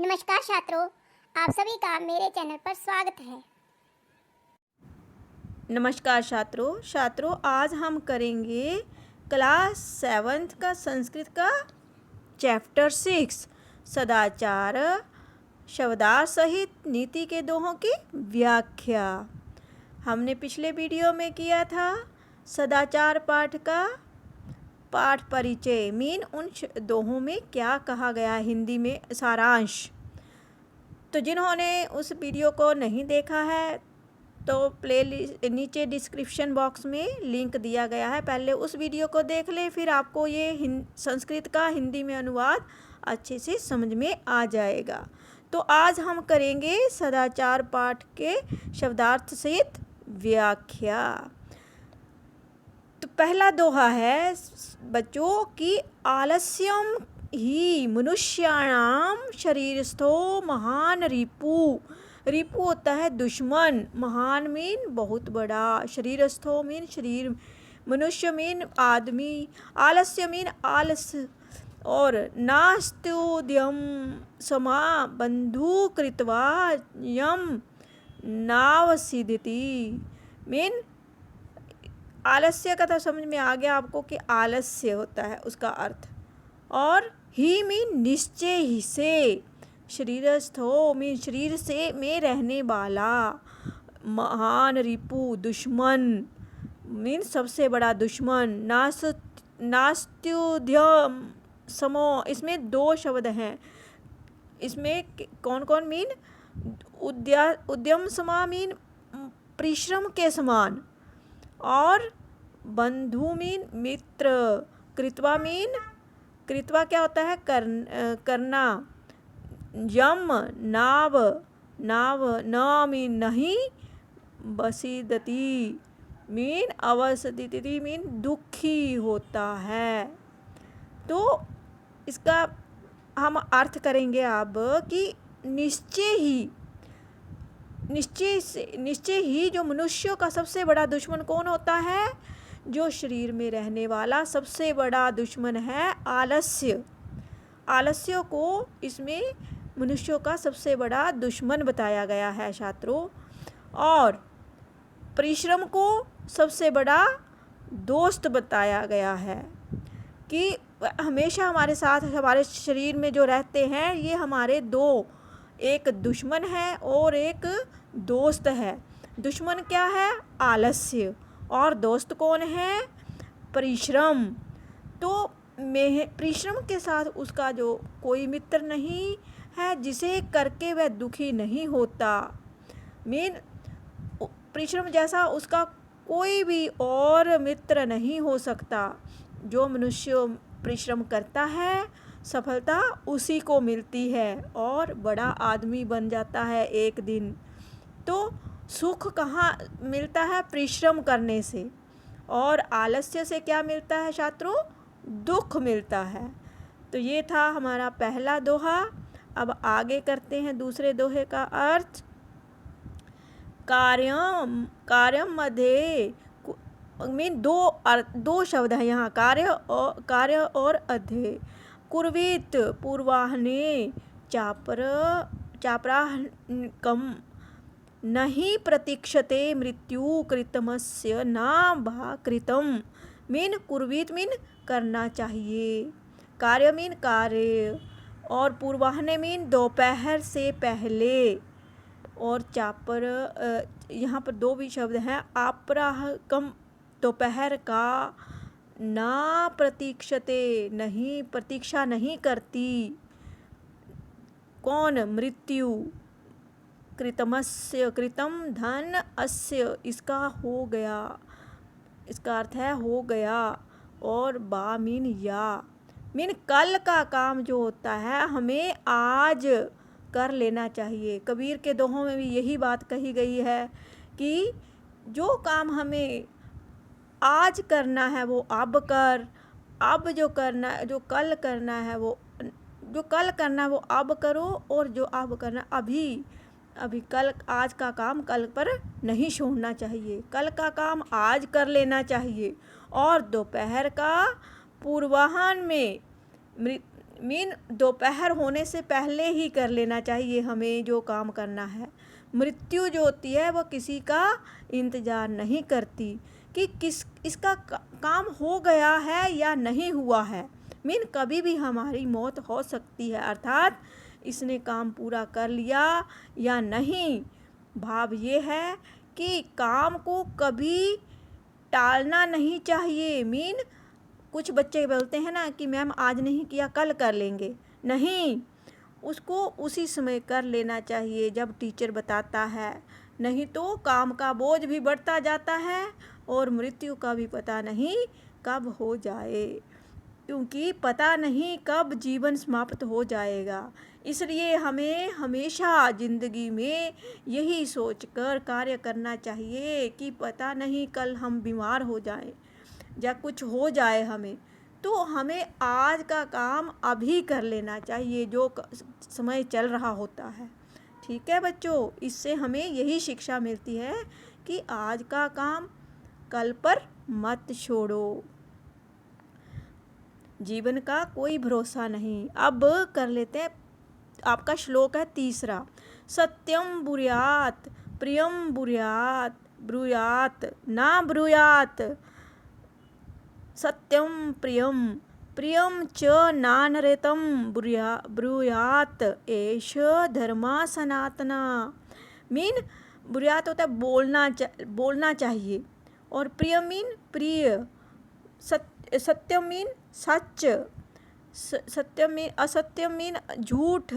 नमस्कार छात्रों, आप सभी का मेरे चैनल पर स्वागत है। नमस्कार छात्रों आज हम करेंगे क्लास 7th का संस्कृत का चैप्टर 6 सदाचार शब्दार्थ सहित नीति के दोहों की व्याख्या। हमने पिछले वीडियो में किया था सदाचार पाठ का पाठ परिचय मीन उन दोहों में क्या कहा गया है, हिंदी में सारांश। तो जिन्होंने उस वीडियो को नहीं देखा है तो प्लेलिस्ट नीचे डिस्क्रिप्शन बॉक्स में लिंक दिया गया है, पहले उस वीडियो को देख लें, फिर आपको ये संस्कृत का हिंदी में अनुवाद अच्छे से समझ में आ जाएगा। तो आज हम करेंगे सदाचार पाठ के शब्दार्थ सहित व्याख्या। तो पहला दोहा है बच्चों की आलस्यम ही मनुष्याणाम शरीरस्थो महान रिपु। रिपु होता है दुश्मन, महान मीन बहुत बड़ा, शरीरस्थो मीन शरीर, मनुष्य मीन आदमी, आलस्य मीन आलस, और नास्त्युद्यम समा बंधु कृत्वा यम नावसिदिति मीन आलस्य का तो समझ में आ गया आपको कि आलस्य होता है उसका अर्थ, और ही मीन निश्चय ही से, शरीरस्थो मीन शरीर से में रहने वाला, महान रिपु दुश्मन मीन सबसे बड़ा दुश्मन, नास्त्युद्यम समो, इसमें दो शब्द हैं, इसमें कौन कौन मीन उद्यम समा मीन परिश्रम के समान, और बंधु मीन मित्र, कृत्वा मीन कृत्वा क्या होता है करना, यम नाव, नाव न मीन नहीं, बसीदति मीन अवसदिति मीन दुखी होता है। तो इसका हम अर्थ करेंगे अब कि निश्चय ही जो मनुष्यों का सबसे बड़ा दुश्मन कौन होता है, जो शरीर में रहने वाला सबसे बड़ा दुश्मन है आलस्य। आलस्य को इसमें मनुष्यों का सबसे बड़ा दुश्मन बताया गया है छात्रों, और परिश्रम को सबसे बड़ा दोस्त बताया गया है कि हमेशा हमारे साथ हमारे शरीर में जो रहते हैं ये हमारे दो, एक दुश्मन है और एक दोस्त है। दुश्मन क्या है आलस्य, और दोस्त कौन है परिश्रम। तो परिश्रम के साथ उसका जो कोई मित्र नहीं है जिसे करके वह दुखी नहीं होता, मीन परिश्रम जैसा उसका कोई भी और मित्र नहीं हो सकता। जो मनुष्य परिश्रम करता है सफलता उसी को मिलती है और बड़ा आदमी बन जाता है एक दिन। तो सुख कहाँ मिलता है परिश्रम करने से, और आलस्य से क्या मिलता है छात्रों, दुख मिलता है। तो ये था हमारा पहला दोहा। अब आगे करते हैं दूसरे दोहे का अर्थ। कार्यम मध्य मीन दो शब्द है यहाँ, कार्य और अध्य। कुर्वीत पूर्वाह्ने चापराहकम नहीं प्रतीक्षते मृत्यु कृतमस्य ना भा कृतम मीन कुर्वीत मीन करना चाहिए, कार्य मीन कार्य, और पूर्वाह्ने मीन दोपहर से पहले, और चापर यहाँ पर दो भी शब्द हैं, आपराहकम दोपहर का, ना प्रतीक्षते नहीं प्रतीक्षा नहीं करती, कौन मृत्यु, कृतमस्य कृतम धन अस्य इसका हो गया, इसका अर्थ है हो गया, और बा मीन या मीन कल का काम जो होता है हमें आज कर लेना चाहिए। कबीर के दोहों में भी यही बात कही गई है कि जो काम हमें आज करना है वो अब कर, अब जो कल करना है वो अब करो, और जो अब करना अभी कल, आज का काम कल पर नहीं छोड़ना चाहिए, कल का काम आज कर लेना चाहिए, और दोपहर का पूर्वाह्न में मीन दोपहर होने से पहले ही कर लेना चाहिए हमें जो काम करना है। मृत्यु जो होती है वो किसी का इंतज़ार नहीं करती कि किस इसका काम हो गया है या नहीं हुआ है। मीन कभी भी हमारी मौत हो सकती है, अर्थात इसने काम पूरा कर लिया या नहीं। भाव ये है कि काम को कभी टालना नहीं चाहिए। मीन कुछ बच्चे बोलते हैं ना कि मैम आज नहीं किया कल कर लेंगे, नहीं, उसको उसी समय कर लेना चाहिए जब टीचर बताता है। नहीं तो काम का बोझ भी बढ़ता जाता है और मृत्यु का भी पता नहीं कब हो जाए, क्योंकि पता नहीं कब जीवन समाप्त हो जाएगा। इसलिए हमें हमेशा ज़िंदगी में यही सोचकर कार्य करना चाहिए कि पता नहीं कल हम बीमार हो जाएं या कुछ हो जाए हमें, तो हमें आज का काम अभी कर लेना चाहिए जो समय चल रहा होता है। ठीक है बच्चों, इससे हमें यही शिक्षा मिलती है कि आज का काम कल पर मत छोड़ो। जीवन का कोई भरोसा नहीं। अब कर लेते हैं, आपका श्लोक है तीसरा। सत्यम ब्रूयात प्रियम ब्रूयात ब्रूयात ना ब्रूयात। सत्यम प्रियम प्रियम च नानरेतम ब्रूयात एष धर्मा सनातना। मीन ब्रूयात होता है बोलना चाहिए, और प्रिय मीन प्रिय, सत्य मीन सच, सत्य मीन असत्य मीन झूठ,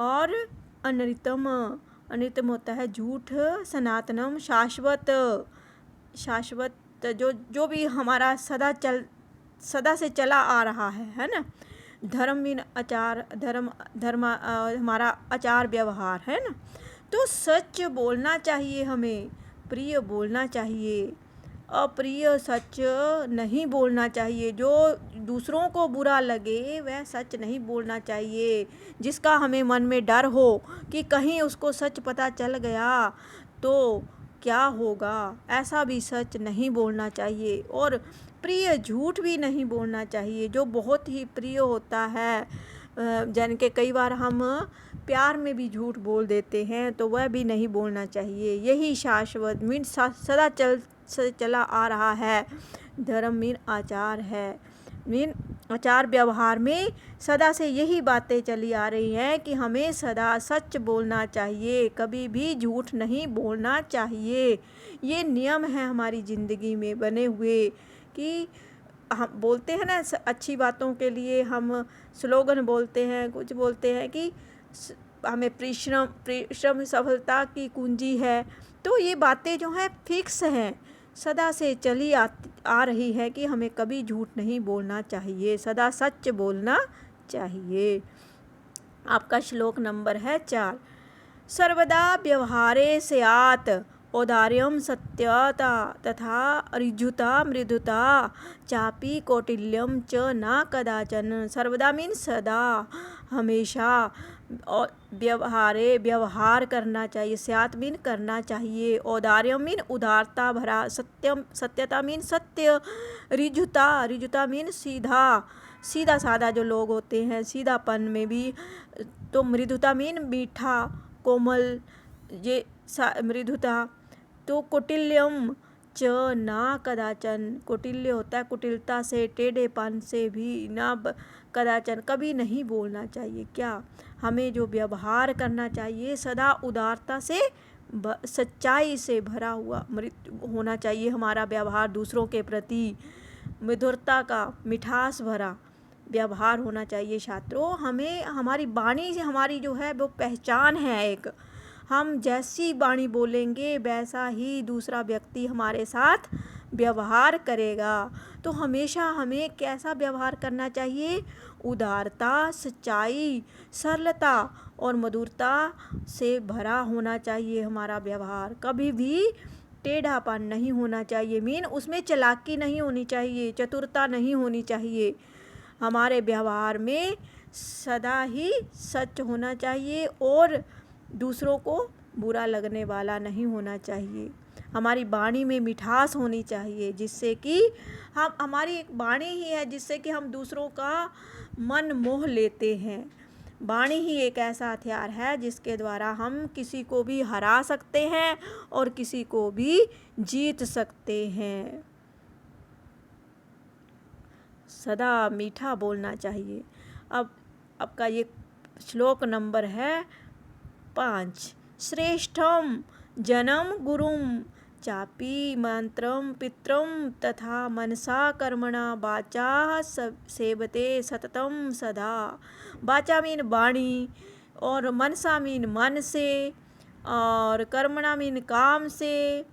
और अनृतम होता है झूठ, सनातनम शाश्वत, शाश्वत जो भी हमारा सदा से चला आ रहा है ना। धर्म मीन आचार, धर्म हमारा आचार व्यवहार है ना। तो सच बोलना चाहिए हमें, प्रिय बोलना चाहिए, अप्रिय सच नहीं बोलना चाहिए। जो दूसरों को बुरा लगे वह सच नहीं बोलना चाहिए। जिसका हमें मन में डर हो कि कहीं उसको सच पता चल गया तो क्या होगा, ऐसा भी सच नहीं बोलना चाहिए। और प्रिय झूठ भी नहीं बोलना चाहिए, जो बहुत ही प्रिय होता है। जन के कई बार हम प्यार में भी झूठ बोल देते हैं, तो वह भी नहीं बोलना चाहिए। यही शाश्वत मीन सदा चला आ रहा है। धर्म मीन आचार है, मीन आचार व्यवहार में सदा से यही बातें चली आ रही हैं कि हमें सदा सच बोलना चाहिए, कभी भी झूठ नहीं बोलना चाहिए। ये नियम है हमारी ज़िंदगी में बने हुए कि हम बोलते हैं ना, अच्छी बातों के लिए हम स्लोगन बोलते हैं, कुछ बोलते हैं कि हमें परिश्रम सफलता की कुंजी है। तो ये बातें जो हैं फिक्स हैं, सदा से चली आ रही है कि हमें कभी झूठ नहीं बोलना चाहिए, सदा सच बोलना चाहिए। आपका श्लोक नंबर है 4। सर्वदा व्यवहारे स्यात् औदार्यम सत्यता तथा ऋजुता मृदुता चापि कौटिल्यम च न कदाचन। सर्वदा मीन सदा, हमेशा, और व्यवहार करना चाहिए। स्यात् मीन करना चाहिए, औदार्यम मीन उदारता भरा, सत्यता मीन सत्य, ऋजुता मीन सीधा साधा जो लोग होते हैं, सीधापन में भी। तो मृदुता मीन मीठा कोमल, ये मृदुता। तो कौटिल्यम च ना कदाचन, कौटिल्य होता है कुटिलता से, टेढ़ेपन से भी, ना कदाचन कभी नहीं बोलना चाहिए। क्या हमें जो व्यवहार करना चाहिए सदा उदारता से, सच्चाई से भरा हुआ होना चाहिए हमारा व्यवहार दूसरों के प्रति। मधुरता का, मिठास भरा व्यवहार होना चाहिए छात्रों। हमें हमारी वाणी से हमारी जो है वो पहचान है एक। हम जैसी वाणी बोलेंगे वैसा ही दूसरा व्यक्ति हमारे साथ व्यवहार करेगा। तो हमेशा हमें कैसा व्यवहार करना चाहिए? उदारता, सच्चाई, सरलता और मधुरता से भरा होना चाहिए हमारा व्यवहार। कभी भी टेढ़ापन नहीं होना चाहिए, मीन उसमें चालाकी नहीं होनी चाहिए, चतुरता नहीं होनी चाहिए। हमारे व्यवहार में सदा ही सच होना चाहिए और दूसरों को बुरा लगने वाला नहीं होना चाहिए। हमारी वाणी में मिठास होनी चाहिए, जिससे कि हम हमारी एक वाणी ही है जिससे कि हम दूसरों का मन मोह लेते हैं। वाणी ही एक ऐसा हथियार है जिसके द्वारा हम किसी को भी हरा सकते हैं और किसी को भी जीत सकते हैं। सदा मीठा बोलना चाहिए। अब आपका ये श्लोक नंबर है 5। श्रेष्ठम जनम गुरुम चापि मंत्रम पित्रम तथा मनसा कर्मणा वाचा सेवते सततम सदा। वाचा मीन वाणी, और मनसा मीन मन से, और कर्मणा मीन काम से,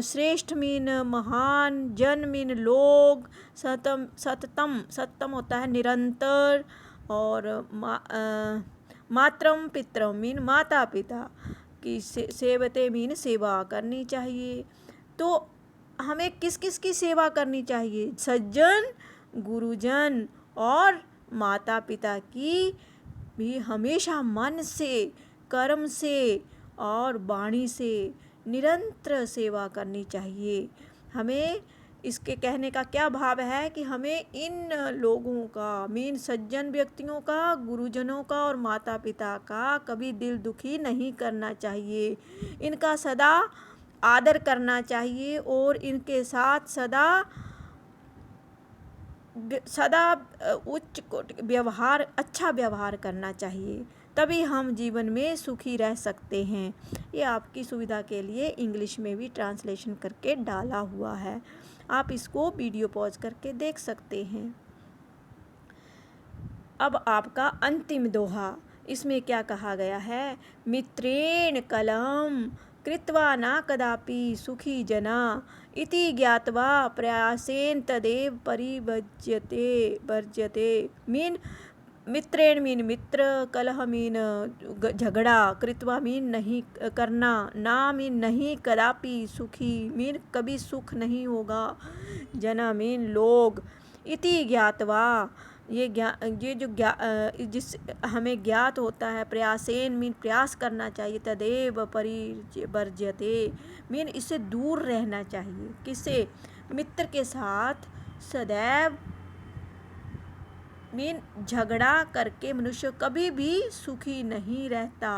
श्रेष्ठ मीन महान, जन मीन लोग, सततम सततम होता है निरंतर, और मातरम पितरम मीन माता पिता की सेवते मीन सेवा करनी चाहिए। तो हमें किस किस की सेवा करनी चाहिए? सज्जन, गुरुजन और माता पिता की भी हमेशा मन से, कर्म से और वाणी से निरंतर सेवा करनी चाहिए। हमें इसके कहने का क्या भाव है कि हमें इन लोगों का मीन सज्जन व्यक्तियों का, गुरुजनों का और माता पिता का कभी दिल दुखी नहीं करना चाहिए। इनका सदा आदर करना चाहिए और इनके साथ सदा उच्च व्यवहार, अच्छा व्यवहार करना चाहिए। तभी हम जीवन में सुखी रह सकते हैं। ये आपकी सुविधा के लिए इंग्लिश में भी ट्रांसलेशन करके डाला हुआ है, आप इसको वीडियो पॉज करके देख सकते हैं। अब आपका अंतिम दोहा, इसमें क्या कहा गया है? मित्रेण कलहम कृत्वा न कदापि सुखी जना इति ज्ञात्वा प्रयासेन तदेव वर्ज्यते। मीन मित्रेण मीन मित्र, कलह मीन झगड़ा, कृत्वा मीन नहीं करना, ना मीन नहीं, कदापि सुखी मीन कभी सुख नहीं होगा, जना मीन लोग, इति ज्ञात्वा ये जो जिस हमें ज्ञात होता है, प्रयासेन मीन प्रयास करना चाहिए, तदेव परिवर्ज्यते मीन इससे दूर रहना चाहिए। किससे? मित्र के साथ सदैव मीन झगड़ा करके मनुष्य कभी भी सुखी नहीं रहता।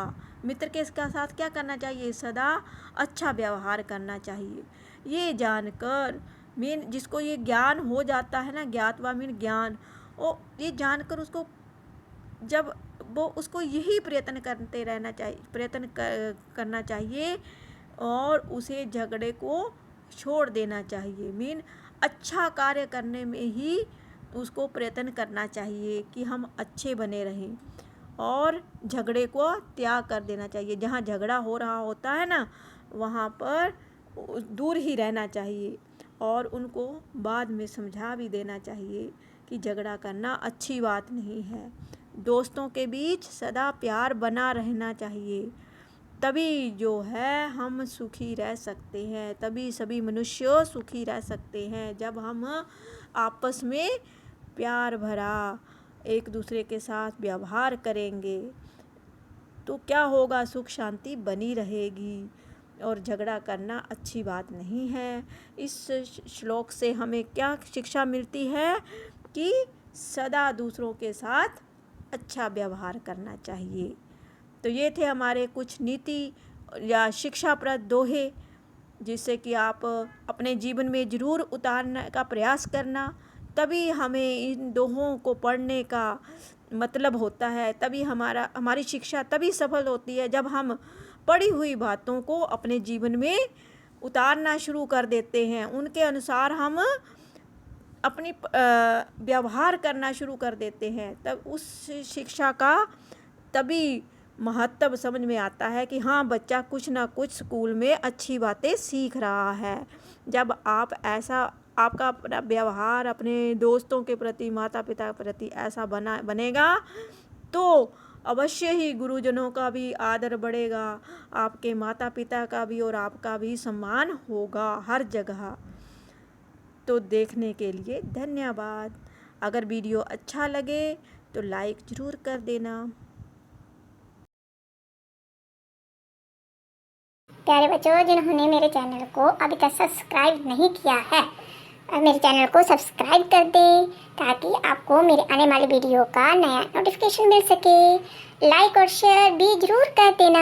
मित्र के साथ क्या करना चाहिए? सदा अच्छा व्यवहार करना चाहिए। ये जानकर मीन जिसको ये ज्ञान हो जाता है ना, ज्ञातवा मीन ज्ञान, और ये जानकर उसको जब वो उसको यही प्रयत्न करते रहना चाहिए, प्रयत्न करना चाहिए और उसे झगड़े को छोड़ देना चाहिए। मीन अच्छा कार्य करने में ही उसको प्रयत्न करना चाहिए कि हम अच्छे बने रहें, और झगड़े को त्याग कर देना चाहिए। जहाँ झगड़ा हो रहा होता है ना, वहाँ पर दूर ही रहना चाहिए और उनको बाद में समझा भी देना चाहिए कि झगड़ा करना अच्छी बात नहीं है। दोस्तों के बीच सदा प्यार बना रहना चाहिए, तभी जो है हम सुखी रह सकते हैं, तभी सभी मनुष्य सुखी रह सकते हैं। जब हम आपस में प्यार भरा एक दूसरे के साथ व्यवहार करेंगे तो क्या होगा? सुख शांति बनी रहेगी और झगड़ा करना अच्छी बात नहीं है। इस श्लोक से हमें क्या शिक्षा मिलती है कि सदा दूसरों के साथ अच्छा व्यवहार करना चाहिए। तो ये थे हमारे कुछ नीति या शिक्षाप्रद दोहे, जिससे कि आप अपने जीवन में ज़रूर उतारने का प्रयास करना। तभी हमें इन दोहों को पढ़ने का मतलब होता है, तभी हमारी शिक्षा तभी सफल होती है जब हम पढ़ी हुई बातों को अपने जीवन में उतारना शुरू कर देते हैं, उनके अनुसार हम अपनी व्यवहार करना शुरू कर देते हैं। तब उस शिक्षा का तभी महत्व समझ में आता है कि हाँ, बच्चा कुछ ना कुछ स्कूल में अच्छी बातें सीख रहा है। जब आप ऐसा आपका अपना व्यवहार अपने दोस्तों के प्रति, माता पिता के प्रति ऐसा बनेगा तो अवश्य ही गुरुजनों का भी आदर बढ़ेगा, आपके माता पिता का भी और आपका भी सम्मान होगा हर जगह। तो देखने के लिए धन्यवाद। अगर वीडियो अच्छा लगे तो लाइक ज़रूर कर देना। प्यारे बच्चों, जिन्होंने मेरे चैनल को अभी तक सब्सक्राइब नहीं किया है, मेरे चैनल को सब्सक्राइब कर दें ताकि आपको मेरे आने वाले वीडियो का नया नोटिफिकेशन मिल सके। लाइक और शेयर भी जरूर कर देना।